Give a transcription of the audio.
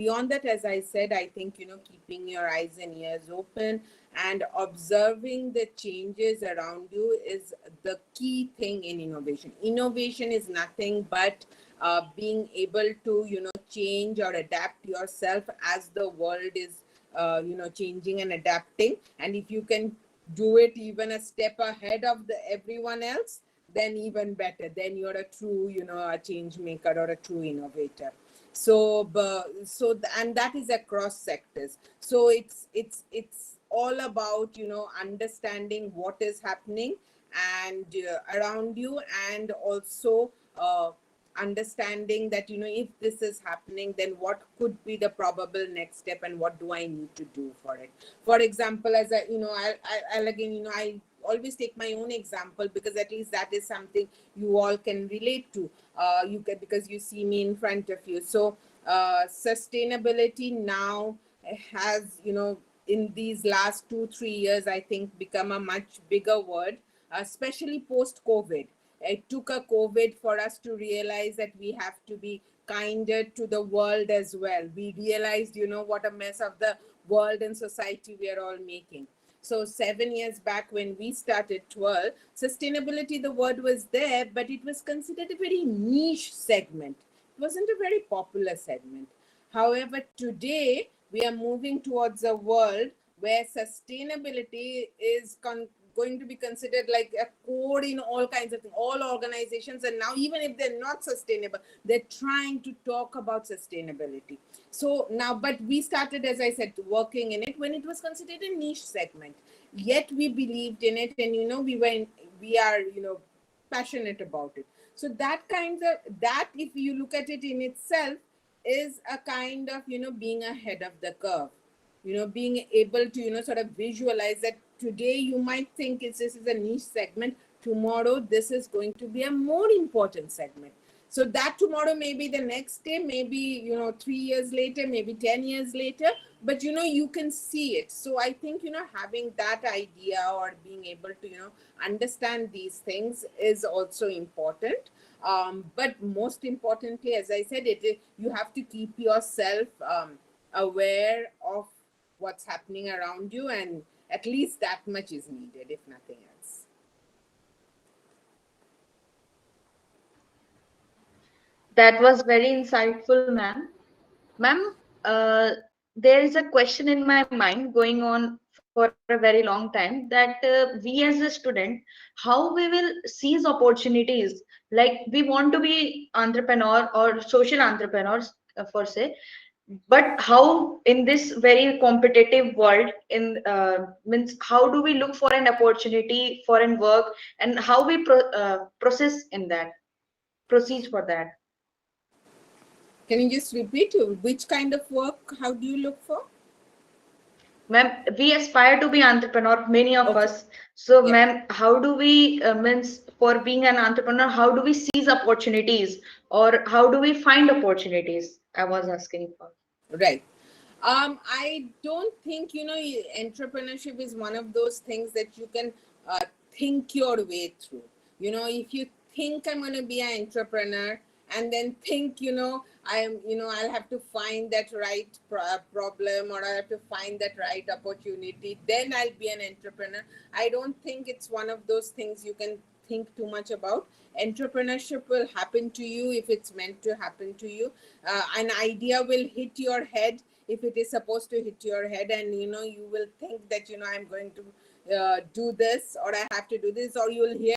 beyond that, as I said, I think, keeping your eyes and ears open and observing the changes around you is the key thing in innovation. Innovation is nothing but being able to, change or adapt yourself as the world is, changing and adapting. And if you can do it even a step ahead of everyone else, then even better. Then you're a true, a change maker or a true innovator. And that is across sectors. So it's all about, understanding what is happening and around you, and also understanding that, if this is happening, then what could be the probable next step and what do I need to do for it. For example, as I'll again, I always take my own example, because at least that is something you all can relate to. You can, because you see me in front of you. So sustainability now has, in these last 2-3 years, I think, become a much bigger word, especially post COVID. It took a COVID for us to realize that we have to be kinder to the world as well. We realized, what a mess of the world and society we are all making. So 7 years back when we started Twirl, sustainability, the word was there, but it was considered a very niche segment. It wasn't a very popular segment. However, today we are moving towards a world where sustainability is going to be considered like a core in all kinds of things, all organizations. And now, even if they're not sustainable, they're trying to talk about sustainability. So now, but we started, as I said, working in it when it was considered a niche segment. Yet we believed in it, and we are passionate about it. So that, if you look at it in itself, is a kind of being ahead of the curve. Being able to sort of visualize that today you might think this is a niche segment, tomorrow this is going to be a more important segment. So that tomorrow may be the next day, maybe 3 years later, maybe 10 years later, but you can see it. So I think having that idea, or being able to understand these things, is also important. But most importantly, as I said, you have to keep yourself aware of what's happening around you, and at least that much is needed, if nothing else. That was very insightful, ma'am. Ma'am, there is a question in my mind going on for a very long time, that we as a student, how we will seize opportunities. Like, we want to be entrepreneur or social entrepreneurs, for say, but how in this very competitive world, in means, how do we look for an opportunity for an work, and how we process in that, proceed for that? Can you just repeat which kind of work? How do you look for? Ma'am, we aspire to be entrepreneur, many of Okay. us. So, Yeah. ma'am, how do we means, for being an entrepreneur, how do we seize opportunities, or how do we find opportunities? I was asking for. Right. I don't think, entrepreneurship is one of those things that you can think your way through. If you think I'm going to be an entrepreneur, and then think, I'll have to find that right problem, or I have to find that right opportunity, then I'll be an entrepreneur. I don't think it's one of those things you can think too much about. Entrepreneurship will happen to you if it's meant to happen to you. An idea will hit your head if it is supposed to hit your head, and you will think that I'm going to do this, or I have to do this, or you will hear